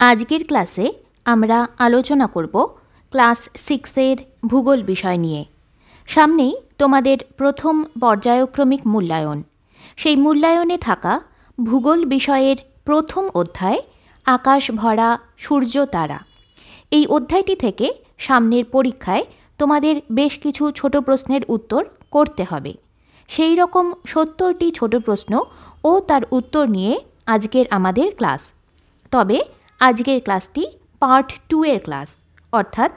আজকের ক্লাসে আমরা আলোচনা করব ক্লাস 6-এর ভূগোল বিষয় নিয়ে। সামনেই তোমাদের প্রথম পর্যায়ক্রমিক মূল্যায়ন। সেই মূল্যায়নে থাকা ভূগোল বিষয়ের প্রথম অধ্যায় আকাশ ভরা সূর্য তারা। এই অধ্যায়টি থেকে সামনের পরীক্ষায় তোমাদের বেশ কিছু ছোট প্রশ্নের উত্তর করতে হবে। সেই রকম 70টি ছোট প্রশ্ন ও তার উত্তর নিয়ে আজকের আমাদের ক্লাস। তবে আজকের ক্লাসটি পার্ট 2 এর ক্লাস, অর্থাৎ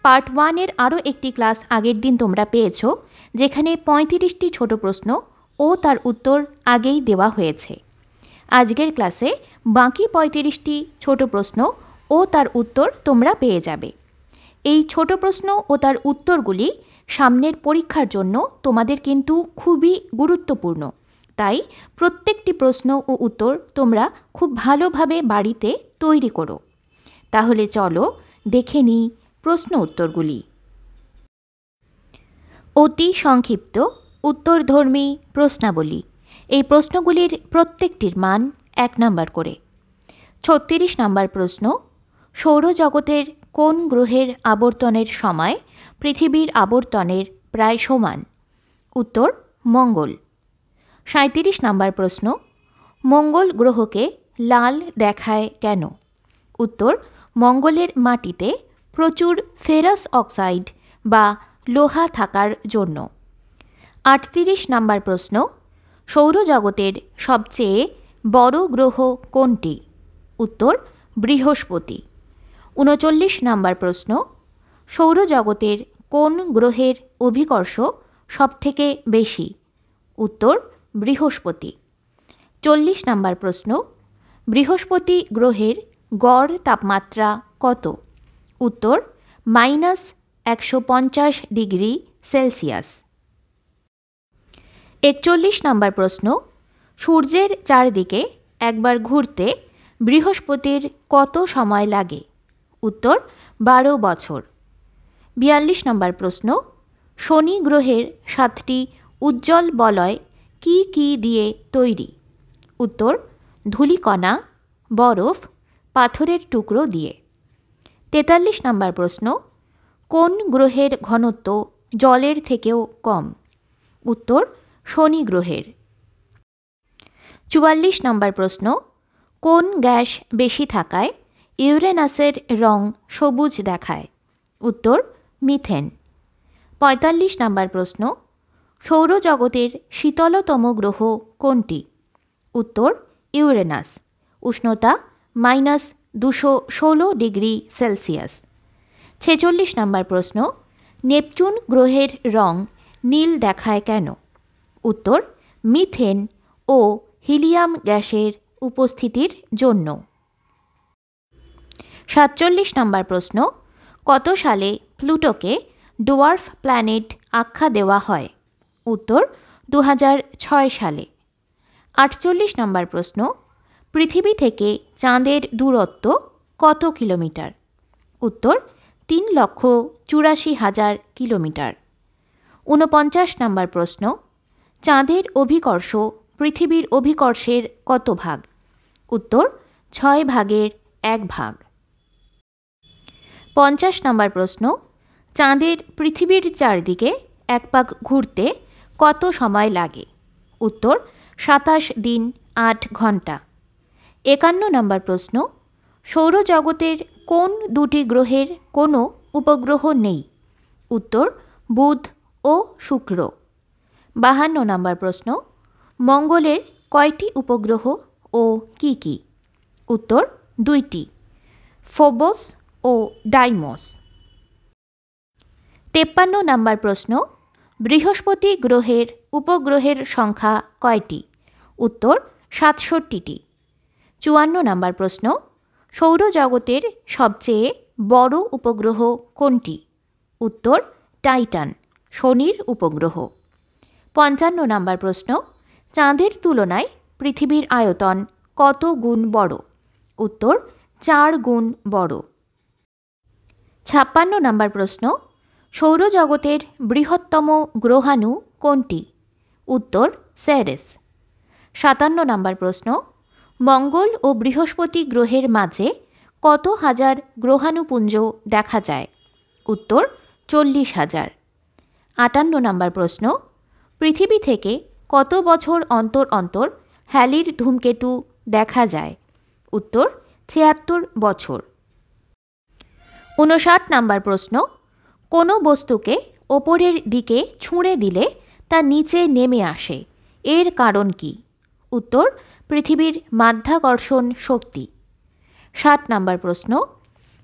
পার্ট 1 এর আরও একটি ক্লাস আগের দিন তোমরা পেয়েছো, যেখানে 35টি ছোট প্রশ্ন ও তার উত্তর আগেই দেওয়া হয়েছে। আজকের ক্লাসে বাকি 35টি ছোট প্রশ্ন ও তার উত্তর তোমরা পেয়ে যাবে। এই ছোট প্রশ্ন ও তার উত্তরগুলি সামনের পরীক্ষার জন্য তোমাদের কিন্তু খুবই গুরুত্বপূর্ণ। তাই প্রত্যেকটি প্রশ্ন ও উত্তর তোমরা খুব ভালোভাবে বাড়িতে তৈরি করো। তাহলে চলো দেখে নিই প্রশ্ন উত্তরগুলি। অতি সংক্ষিপ্ত উত্তরধর্মী প্রশ্নাবলী। এই প্রশ্নগুলির প্রত্যেকটির মান 1 নম্বর করে। 36 নম্বর প্রশ্ন, সৌরজগতের কোন গ্রহের আবর্তনের সময় পৃথিবীর আবর্তনের প্রায় সমান? উত্তর মঙ্গল। 37 নম্বর প্রশ্ন, মঙ্গল গ্রহকে লাল দেখায় কেন? উত্তর মঙ্গলের মাটিতে প্রচুর ফেরাস অক্সাইড বা লোহা থাকার জন্য। 38 নম্বর প্রশ্ন, সৌরজগতের সবচেয়ে বড় গ্রহ কোনটি? উত্তর বৃহস্পতি। 39 নম্বর প্রশ্ন, সৌরজগতের কোন গ্রহের অভিকর্ষ সবথেকে বেশি? উত্তর বৃহস্পতি। 40 নম্বর প্রশ্ন, বৃহস্পতি গ্রহের গড় তাপমাত্রা কত? উত্তর -150 ডিগ্রি সেলসিয়াস। 41 নম্বর প্রশ্ন, সূর্যের চারদিকে একবার ঘুরতে বৃহস্পতির কত সময় লাগে? উত্তর 12 বছর। 42 নম্বর প্রশ্ন, শনি গ্রহের 7টি উজ্জ্বল বলয় কি কি দিয়ে তৈরি? উত্তর ধূলিকণা, বরফ, পাথরের টুকরো দিয়ে। 43 নম্বর প্রশ্ন, কোন গ্রহের ঘনত্ব জলের থেকেও কম? উত্তর শনি গ্রহের। 44 নম্বর প্রশ্ন, কোন গ্যাস বেশি থাকায় ইউরেনাসের রং সবুজ দেখায়? উত্তর মিথেন। 45 নম্বর প্রশ্ন, সৌরজগতের শীতলতম গ্রহ কোনটি? উত্তর ইউরেনাস। উষ্ণতা -216 ডিগ্রি সেলসিয়াস। 46 নম্বর প্রশ্ন, নেপচুন গ্রহের রং নীল দেখায় কেন? উত্তর মিথেন ও হিলিয়াম গ্যাসের উপস্থিতির জন্য। 47 নম্বর প্রশ্ন, কত সালে প্লুটোকে ডোয়ার্ফ প্ল্যানেট আখ্যা দেওয়া হয়? উত্তর 2006 সালে। 48 নম্বর প্রশ্ন, পৃথিবী থেকে চাঁদের দূরত্ব কত কিলোমিটার? উত্তর 3,84,000 কিলোমিটার। 49 নম্বর প্রশ্ন, চাঁদের অভিকর্ষ পৃথিবীর অভিকর্ষের কত ভাগ? উত্তর 6 ভাগের 1 ভাগ। 50 নম্বর প্রশ্ন, চাঁদের পৃথিবীর চারদিকে এক পাক ঘুরতে কত সময় লাগে? উত্তর 27 দিন 8 ঘন্টা। 51 নম্বর প্রশ্ন, সৌরজগতের কোন দুটি গ্রহের কোনো উপগ্রহ নেই? উত্তর বুধ ও শুক্র। 52 নম্বর প্রশ্ন, মঙ্গলের কয়টি উপগ্রহ ও কি কি? উত্তর 2টি, ফোবস ও ডাইমোস। 53 নম্বর প্রশ্ন, বৃহস্পতি গ্রহের উপগ্রহের সংখ্যা কয়টি? উত্তর 67টি। 54 নম্বর প্রশ্ন, সৌরজগতের সবচেয়ে বড় উপগ্রহ কোনটি? উত্তর টাইটান, শনির উপগ্রহ। 55 নম্বর প্রশ্ন, চাঁদের তুলনায় পৃথিবীর আয়তন কত গুণ বড়? উত্তর 4 গুণ বড়। 56 নম্বর প্রশ্ন, সৌরজগতের বৃহত্তম গ্রহাণু কোনটি? উত্তর সেরেস। 57 নম্বর প্রশ্ন, মঙ্গল ও বৃহস্পতি গ্রহের মাঝে কত হাজার গ্রহাণুপুঞ্জ দেখা যায়? উত্তর 40,000। 58 নম্বর প্রশ্ন, পৃথিবী থেকে কত বছর অন্তর অন্তর হ্যালির ধূমকেতু দেখা যায়? উত্তর 76 বছর। 59 নম্বর প্রশ্ন, কোনো বস্তুকে ওপরের দিকে ছুঁড়ে দিলে তা নিচে নেমে আসে, এর কারণ কি? উত্তর পৃথিবীর মাধ্যাকর্ষণ শক্তি। 60 নম্বর প্রশ্ন,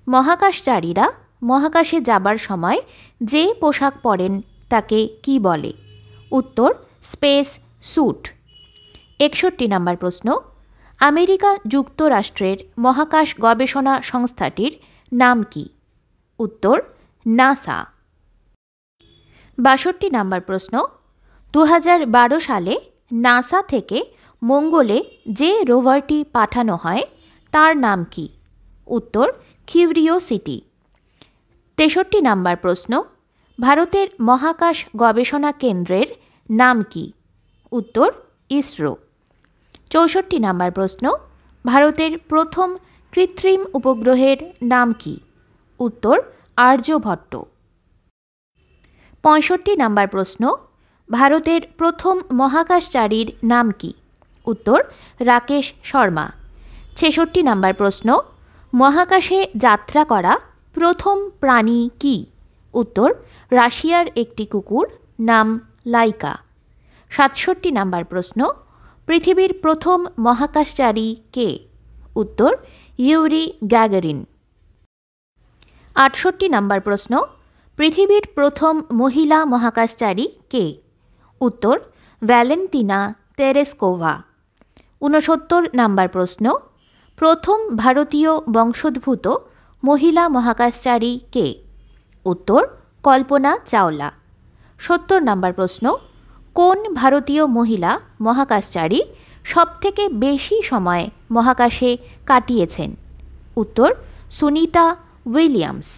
মহাকাশচারীরা মহাকাশে যাবার সময় যে পোশাক পরেন তাকে কি বলে? উত্তর স্পেস স্যুট। 61 নম্বর প্রশ্ন, আমেরিকা যুক্তরাষ্ট্রের মহাকাশ গবেষণা সংস্থাটির নাম কি? উত্তর নাসা। 62 নম্বর প্রশ্ন, 2012 সালে নাসা থেকে মঙ্গলে যে রোভারটি পাঠানো হয় তার নাম কি? উত্তর কিউরিওসিটি। 63 নম্বর প্রশ্ন, ভারতের মহাকাশ গবেষণা কেন্দ্রের নাম কি? উত্তর ইসরো। 64 নম্বর প্রশ্ন, ভারতের প্রথম কৃত্রিম উপগ্রহের নাম কি? উত্তর আর্যভট্ট। 65 নম্বর প্রশ্ন, ভারতের প্রথম মহাকাশচারীর নাম কি? উত্তর রাকেশ শর্মা। 66 নম্বর প্রশ্ন, মহাকাশে যাত্রা করা প্রথম প্রাণী কি? উত্তর রাশিয়ার একটি কুকুর, নাম লাইকা। 67 নম্বর প্রশ্ন, পৃথিবীর প্রথম মহাকাশচারী কে? উত্তর ইউরি গ্যাগারিন। 68 নম্বর প্রশ্ন, পৃথিবীর প্রথম মহিলা মহাকাশচারী কে? উত্তর ভ্যালেন্তিনা তেরেস্কোভা। 69 নম্বর প্রশ্ন, প্রথম ভারতীয় বংশোদ্ভূত মহিলা মহাকাশচারী কে? উত্তর কল্পনা চাওলা। 70 নম্বর প্রশ্ন, কোন ভারতীয় মহিলা মহাকাশচারী সবথেকে বেশি সময় মহাকাশে কাটিয়েছেন? উত্তর সুনিতা উইলিয়ামস।